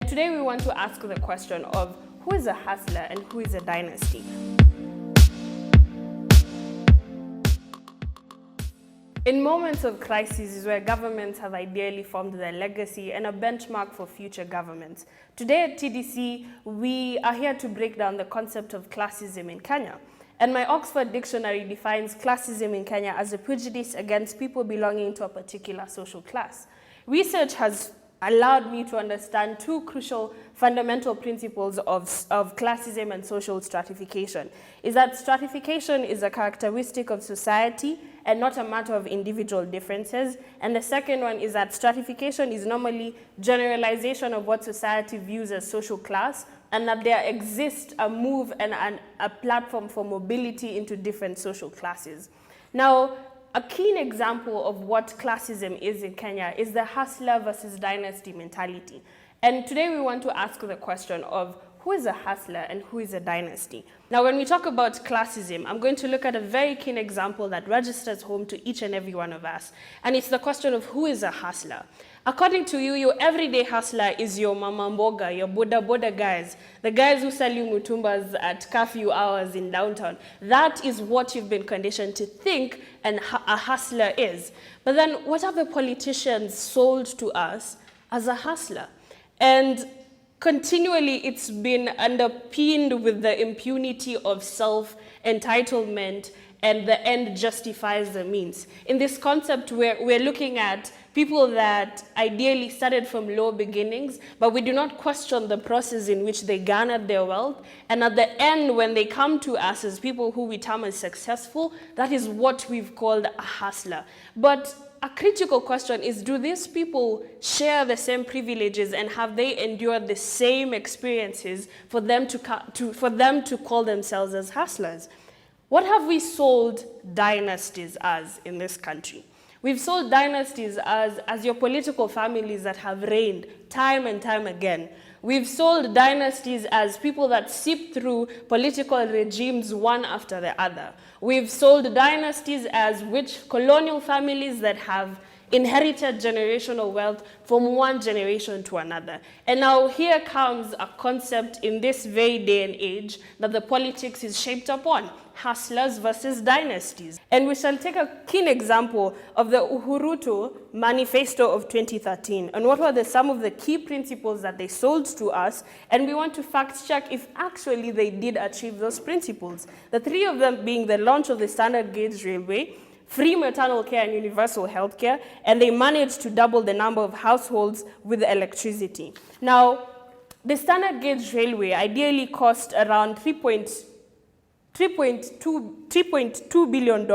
today we want to ask the question of who is a hustler and who is a dynasty? In moments of crisis is where governments have ideally formed their legacy and a benchmark for future governments. Today at TDC, we are here to break down the concept of classism in Kenya. And my Oxford Dictionary defines classism in Kenya as a prejudice against people belonging to a particular social class. Research has allowed me to understand two crucial fundamental principles of classism and social stratification. Is that stratification is a characteristic of society and not a matter of individual differences. And the second one is that stratification is normally generalization of what society views as social class, and that there exists a move and a platform for mobility into different social classes. Now, a keen example of what classism is in Kenya is the hustler versus dynasty mentality. And today we want to ask the question of who is a hustler and who is a dynasty? Now, when we talk about classism, I'm going to look at a very keen example that registers home to each and every one of us. And it's the question of who is a hustler. According to you, your everyday hustler is your mama mboga, your boda guys, the guys who sell you mutumbas at curfew hours in downtown. That is what you've been conditioned to think a hustler is. But then what have the politicians sold to us as a hustler? And continually, it's been underpinned with the impunity of self-entitlement, and the end justifies the means. In this concept, we're looking at people that ideally started from low beginnings, but we do not question the process in which they garnered their wealth. And at the end, when they come to us as people who we term as successful, that is what we've called a hustler. But a critical question is, do these people share the same privileges and have they endured the same experiences for them to call themselves as hustlers? What have we sold dynasties as in this country? We've sold dynasties as your political families that have reigned time and time again. We've sold dynasties as people that seep through political regimes one after the other. We've sold dynasties as rich colonial families that have inherited generational wealth from one generation to another. And now here comes a concept in this very day and age that the politics is shaped upon: hustlers versus dynasties. And we shall take a keen example of the Uhuru Manifesto of 2013. And what were some of the key principles that they sold to us? And we want to fact check if actually they did achieve those principles. The three of them being the launch of the standard gauge railway, free maternal care and universal health care, and they managed to double the number of households with electricity. Now, the standard gauge railway ideally cost around $3.2 billion,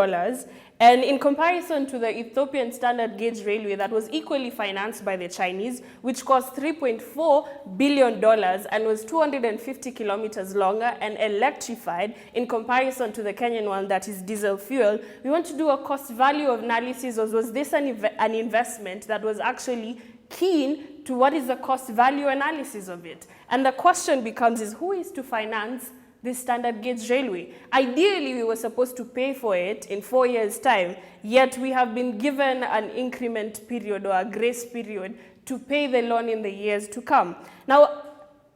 and in comparison to the Ethiopian standard gauge railway that was equally financed by the Chinese, which cost $3.4 billion and was 250 kilometers longer and electrified in comparison to the Kenyan one that is diesel fuel, we want to do a cost value analysis. Was this an investment that was actually keen to what is the cost value analysis of it? And the question becomes is who is to finance this standard gauge railway? Ideally, we were supposed to pay for it in 4 years' time, yet we have been given an increment period or a grace period to pay the loan in the years to come. Now,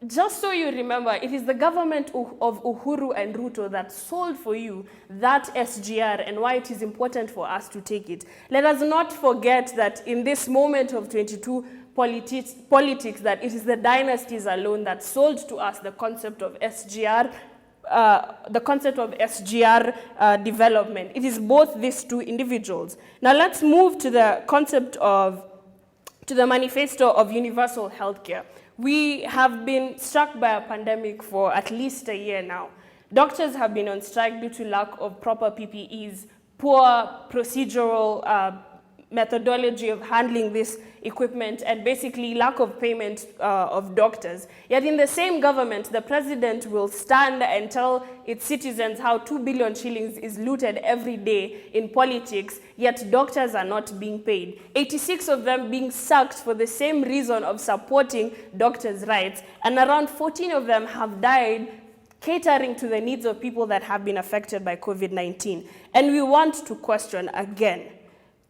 just so you remember, it is the government of Uhuru and Ruto that sold for you that SGR and why it is important for us to take it. Let us not forget that in this moment of 22 politics, that it is the dynasties alone that sold to us the concept of SGR, development. It is both these two individuals. Now let's move to the concept to the manifesto of universal healthcare. We have been struck by a pandemic for at least a year now. Doctors have been on strike due to lack of proper PPEs, poor procedural methodology of handling this equipment, and basically lack of payment of doctors. Yet in the same government, the president will stand and tell its citizens how 2 billion shillings is looted every day in politics, yet doctors are not being paid. 86 of them being sacked for the same reason of supporting doctors' rights, and around 14 of them have died catering to the needs of people that have been affected by COVID-19. And we want to question again,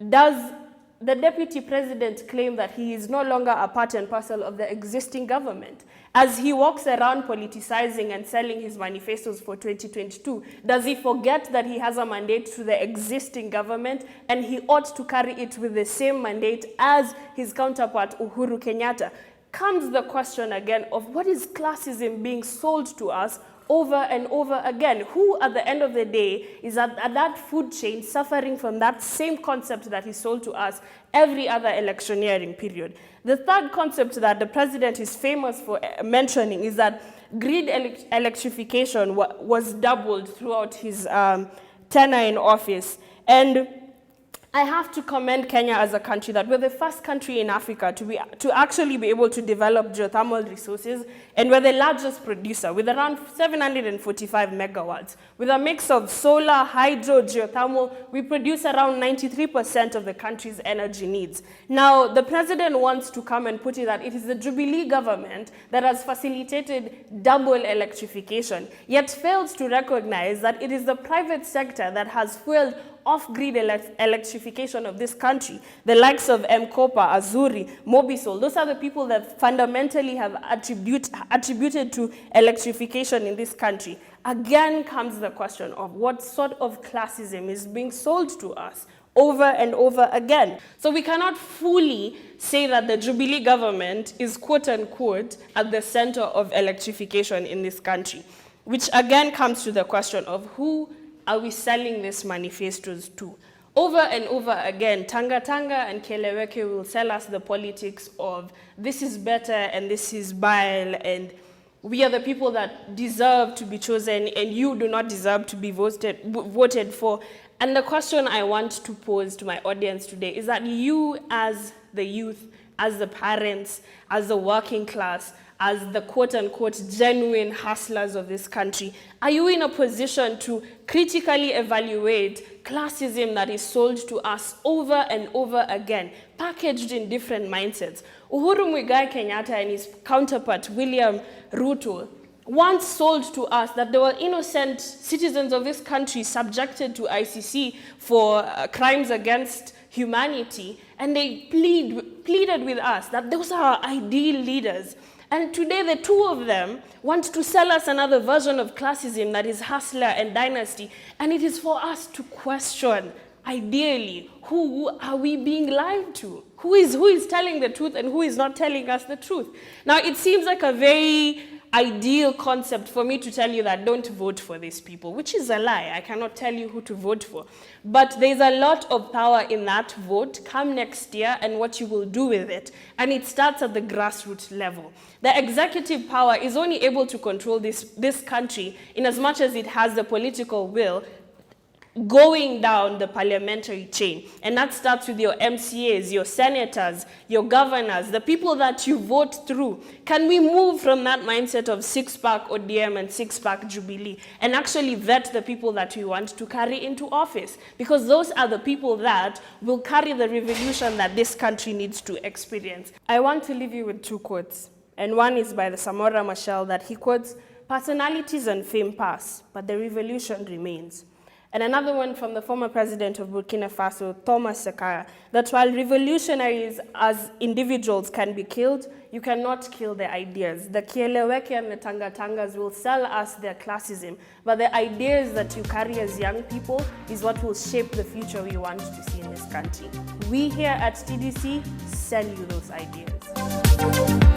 does the deputy president claimed that he is no longer a part and parcel of the existing government. As he walks around politicizing and selling his manifestos for 2022, does he forget that he has a mandate to the existing government and he ought to carry it with the same mandate as his counterpart Uhuru Kenyatta? Comes the question again of what is classism being sold to us over and over again? Who at the end of the day is at that food chain suffering from that same concept that is sold to us every other electioneering period? The third concept that the president is famous for mentioning is that grid electrification was doubled throughout his tenure in office. And I have to commend Kenya as a country that we're the first country in Africa to actually be able to develop geothermal resources, and we're the largest producer with around 745 megawatts. With a mix of solar, hydro, geothermal, we produce around 93% of the country's energy needs. Now, the president wants to come and put it that it is the Jubilee government that has facilitated double electrification, yet fails to recognize that it is the private sector that has fueled off-grid electrification of this country. The likes of M-Kopa, Azuri, Mobisol, those are the people that fundamentally have attributed to electrification in this country. Again comes the question of what sort of classism is being sold to us over and over again. So we cannot fully say that the Jubilee government is quote-unquote at the center of electrification in this country, which again comes to the question of who are we selling these manifestos to? Over and over again, Tanga and Keleweke will sell us the politics of this is better and this is bile, and we are the people that deserve to be chosen and you do not deserve to be voted for. And the question I want to pose to my audience today is that you as the youth, as the parents, as the working class, as the quote-unquote genuine hustlers of this country, are you in a position to critically evaluate classism that is sold to us over and over again, packaged in different mindsets? Uhuru Muigai Kenyatta and his counterpart William Ruto once sold to us that there were innocent citizens of this country subjected to ICC for crimes against humanity, and they pleaded with us that those are our ideal leaders. And today the two of them want to sell us another version of classism that is hustler and dynasty. And it is for us to question, ideally, who are we being lied to? Who is telling the truth and who is not telling us the truth? Now, it seems like a very ideal concept for me to tell you that don't vote for these people, which is a lie. I cannot tell you who to vote for. But there's a lot of power in that vote come next year and what you will do with it. And it starts at the grassroots level. The executive power is only able to control this country in as much as it has the political will going down the parliamentary chain. And that starts with your MCAs, your senators, your governors, the people that you vote through. Can we move from that mindset of six-pack ODM and six-pack Jubilee and actually vet the people that we want to carry into office? Because those are the people that will carry the revolution that this country needs to experience. I want to leave you with two quotes. And one is by the Samora Machel that he quotes, "Personalities and fame pass, but the revolution remains." And another one from the former president of Burkina Faso, Thomas Sankara, that while revolutionaries as individuals can be killed, you cannot kill their ideas. The Kieleweke and the Tangatangas will sell us their classism, but the ideas that you carry as young people is what will shape the future we want to see in this country. We here at TDC sell you those ideas.